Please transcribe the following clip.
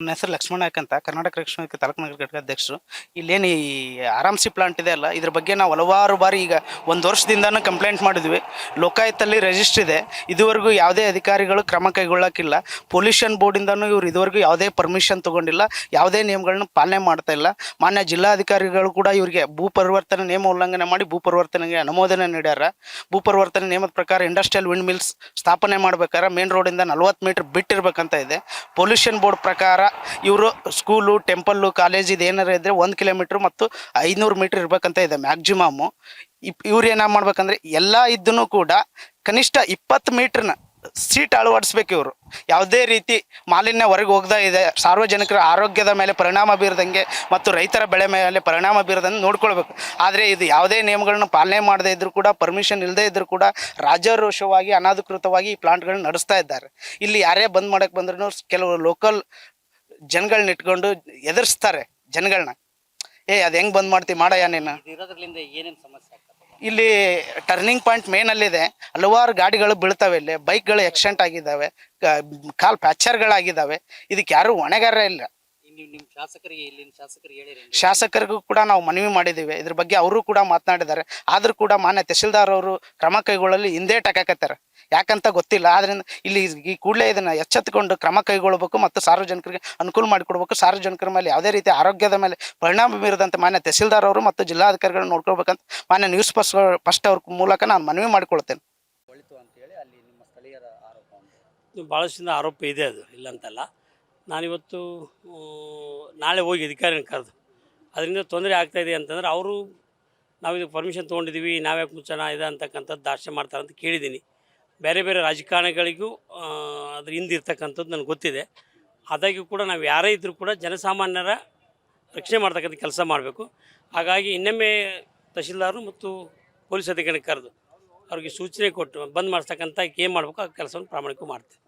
ನನ್ನ ಹೆಸರು ಲಕ್ಷ್ಮಣ ನಾಯಕ್ ಅಂತ ಕರ್ನಾಟಕ ರಕ್ಷಣಾ ವೇದಿಕೆ ತಾಲೂಕು ನಗರ ಘಟಕ ಅಧ್ಯಕ್ಷರು. ಇಲ್ಲೇನು ಈ ಆರಾಮ್ಸಿ ಪ್ಲಾಂಟ್ ಇದೆ ಅಲ್ಲ, ಇದ್ರ ಬಗ್ಗೆ ನಾವು ಹಲವಾರು ಬಾರಿ ಈಗ ಒಂದು ವರ್ಷದಿಂದನೂ ಕಂಪ್ಲೇಂಟ್ ಮಾಡಿದ್ವಿ. ಲೋಕಾಯುಕ್ತಲ್ಲಿ ರಿಜಿಸ್ಟರ್ ಇದೆ. ಇದುವರೆಗೂ ಯಾವುದೇ ಅಧಿಕಾರಿಗಳು ಕ್ರಮ ಕೈಗೊಳ್ಳೋಕ್ಕಿಲ್ಲ. ಪೊಲ್ಯೂಷನ್ ಬೋರ್ಡಿಂದನೂ ಇವರು ಇದುವರೆಗೂ ಯಾವುದೇ ಪರ್ಮಿಷನ್ ತೊಗೊಂಡಿಲ್ಲ, ಯಾವುದೇ ನಿಯಮಗಳನ್ನ ಪಾಲನೆ ಮಾಡ್ತಾ ಇಲ್ಲ. ಮಾನ್ಯ ಜಿಲ್ಲಾಧಿಕಾರಿಗಳು ಕೂಡ ಇವರಿಗೆ ಭೂ ಪರಿವರ್ತನೆ ನಿಯಮ ಉಲ್ಲಂಘನೆ ಮಾಡಿ ಭೂ ಪರಿವರ್ತನೆಗೆ ಅನುಮೋದನೆ ನೀಡ್ಯಾರ. ಭೂ ಪರಿವರ್ತನೆ ನಿಯಮದ ಪ್ರಕಾರ ಇಂಡಸ್ಟ್ರಿಯಲ್ ವಿಂಡ್ ಮಿಲ್ಸ್ ಸ್ಥಾಪನೆ ಮಾಡ್ಬೇಕಾದ್ರೆ ಮೇನ್ ರೋಡಿಂದ 40 ಮೀಟರ್ ಬಿಟ್ಟಿರ್ಬೇಕಂತ ಇದೆ. ಪೊಲ್ಯೂಷನ್ ಬೋರ್ಡ್ ಪ್ರಕಾರ ಇವರು ಸ್ಕೂಲು, ಟೆಂಪಲ್ಲು, ಕಾಲೇಜ್ ಇದು ಏನಾರು ಇದ್ದರೆ 1 ಕಿಲೋಮೀಟ್ರ್ ಮತ್ತು 500 ಮೀಟ್ರ್ ಇರಬೇಕಂತ ಇದೆ ಮ್ಯಾಕ್ಸಿಮಮ್ಮು. ಇವ್ರು ಏನು ಮಾಡ್ಬೇಕಂದ್ರೆ ಎಲ್ಲ ಇದ್ದೂ ಕೂಡ ಕನಿಷ್ಠ 20 ಮೀಟ್ರನ್ನ ಸೀಟ್ ಅಳವಡಿಸ್ಬೇಕು. ಇವರು ಯಾವುದೇ ರೀತಿ ಮಾಲಿನ್ಯ ಹೊರಗೆ ಹೋಗ್ತಾ ಇದೆ, ಸಾರ್ವಜನಿಕರ ಆರೋಗ್ಯದ ಮೇಲೆ ಪರಿಣಾಮ ಬೀರದಂಗೆ ಮತ್ತು ರೈತರ ಬೆಳೆ ಮೇಲೆ ಪರಿಣಾಮ ಬೀರದಂಗೆ ನೋಡ್ಕೊಳ್ಬೇಕು. ಆದರೆ ಇದು ಯಾವುದೇ ನಿಯಮಗಳನ್ನ ಪಾಲನೆ ಮಾಡದೇ ಇದ್ದರೂ ಕೂಡ, ಪರ್ಮಿಷನ್ ಇಲ್ಲದೇ ಇದ್ದರೂ ಕೂಡ ರಾಜಾರೋಷವಾಗಿ ಅನಧಿಕೃತವಾಗಿ ಈ ಪ್ಲಾಂಟ್ಗಳನ್ನ ನಡೆಸ್ತಾ ಇದ್ದಾರೆ. ಇಲ್ಲಿ ಯಾರೇ ಬಂದ್ ಮಾಡೋಕ್ಕೆ ಬಂದ್ರೂ ಕೆಲವು ಲೋಕಲ್ ಜನಗಳನ್ನ ಇಟ್ಕೊಂಡು ಎದುರಿಸ್ತಾರೆ ಜನಗಳನ್ನ. ಅದು ಹೆಂಗೆ ಬಂದ್ ಮಾಡ್ತೀವಿ ಮಾಡಯ್ಯ ನೀನು. ಇರೋದ್ರಿಂದ ಏನೇನು ಸಮಸ್ಯೆ ಆಗ್ತದೆ? ಇಲ್ಲಿ ಟರ್ನಿಂಗ್ ಪಾಯಿಂಟ್ ಮೇನಲ್ಲಿದೆ, ಹಲವಾರು ಗಾಡಿಗಳು ಬೀಳ್ತವೆ, ಇಲ್ಲಿ ಬೈಕ್ಗಳು ಆಕ್ಸಿಡೆಂಟ್ ಆಗಿದ್ದಾವೆ, ಕಾಲ್ ಫ್ರ್ಯಾಕ್ಚರ್ಗಳಾಗಿದ್ದಾವೆ. ಇದಕ್ಕೆ ಯಾರೂ ಹೊಣೆಗಾರ ಇಲ್ಲ. ನಿಮ್ಮ ಶಾಸಕರಿಗೆ ಇಲ್ಲಿನ ಶಾಸಕರಿಗೆ ಹೇಳಿರಿ? ಶಾಸಕರಿಗೂ ಕೂಡ ನಾವು ಮನವಿ ಮಾಡಿದ್ದೀವಿ. ಇದ್ರ ಬಗ್ಗೆ ಅವರು ಕೂಡ ಮಾತನಾಡಿದ್ದಾರೆ. ಆದರೂ ಕೂಡ ಮಾನ್ಯ ತಹಸೀಲ್ದಾರ್ ಅವರು ಕ್ರಮ ಕೈಗೊಳ್ಳಲು ಹಿಂದೇಟಾಕತ್ತಾರೆ. ಯಾಕಂತ ಗೊತ್ತಿಲ್ಲ. ಆದ್ದರಿಂದ ಇಲ್ಲಿ ಈ ಕೂಡಲೇ ಇದನ್ನು ಎಚ್ಚೆತ್ತುಕೊಂಡು ಕ್ರಮ ಕೈಗೊಳ್ಳಬೇಕು ಮತ್ತು ಸಾರ್ವಜನಿಕರಿಗೆ ಅನುಕೂಲ ಮಾಡಿಕೊಡ್ಬೇಕು. ಸಾರ್ವಜನಿಕರ ಮೇಲೆ ಯಾವುದೇ ರೀತಿ ಆರೋಗ್ಯದ ಮೇಲೆ ಪರಿಣಾಮ ಬೀರದಂತೆ ಮಾನ್ಯ ತಹಸೀಲ್ದಾರ್ ಅವರು ಮತ್ತು ಜಿಲ್ಲಾಧಿಕಾರಿಗಳು ನೋಡ್ಕೊಳ್ಬೇಕಂತ ಮಾನ್ಯ ನ್ಯೂಸ್ ಫಸ್ಟ್ ಅವ್ರ ಮೂಲಕ ನಾನು ಮನವಿ ಮಾಡಿಕೊಳ್ತೇನೆ. ಒಳಿತು ಅಂತೇಳಿ ಅಲ್ಲಿ ನಿಮ್ಮ ಸ್ಥಳೀಯರ ಆರೋಪ ಅಂತ ಭಾಳಷ್ಟಿಂದ ಆರೋಪ ಇದೆ, ಅದು ಇಲ್ಲಂತಲ್ಲ. ನಾನಿವತ್ತು ನಾಳೆ ಹೋಗಿ ಅಧಿಕಾರಿನ ಕರೆದು ಅದರಿಂದ ತೊಂದರೆ ಆಗ್ತಾಯಿದೆ ಅಂತಂದ್ರೆ ಅವರು ನಾವು ಇದಕ್ಕೆ ಪರ್ಮಿಷನ್ ತೊಗೊಂಡಿದ್ದೀವಿ, ನಾವ್ಯಾಕೆ ಮುಚ್ಚೋಣ ಇದೆ ಅಂತಕ್ಕಂಥದ್ದು ದಾರ್ಷ್ಯ ಮಾಡ್ತಾರೆ ಅಂತ ಕೇಳಿದ್ದೀನಿ. ಬೇರೆ ಬೇರೆ ರಾಜಕಾರಣಿಗಳಿಗೂ ಅದ್ರ ಹಿಂದಿರ್ತಕ್ಕಂಥದ್ದು ನನಗೆ ಗೊತ್ತಿದೆ. ಆದಾಗ್ಯೂ ಕೂಡ ನಾವು ಯಾರೇ ಇದ್ದರೂ ಕೂಡ ಜನಸಾಮಾನ್ಯರ ರಕ್ಷಣೆ ಮಾಡ್ತಕ್ಕಂಥ ಕೆಲಸ ಮಾಡಬೇಕು. ಹಾಗಾಗಿ ಇನ್ನೊಮ್ಮೆ ತಹಶೀಲ್ದಾರು ಮತ್ತು ಪೊಲೀಸ್ ಅಧಿಕಾರಿ ಕರೆದು ಅವ್ರಿಗೆ ಸೂಚನೆ ಕೊಟ್ಟು ಬಂದ್ ಮಾಡಿಸ್ತಕ್ಕಂಥ ಏನು ಮಾಡಬೇಕು ಆ ಕೆಲಸವನ್ನು ಪ್ರಾಮಾಣಿಕ ಮಾಡ್ತೀವಿ.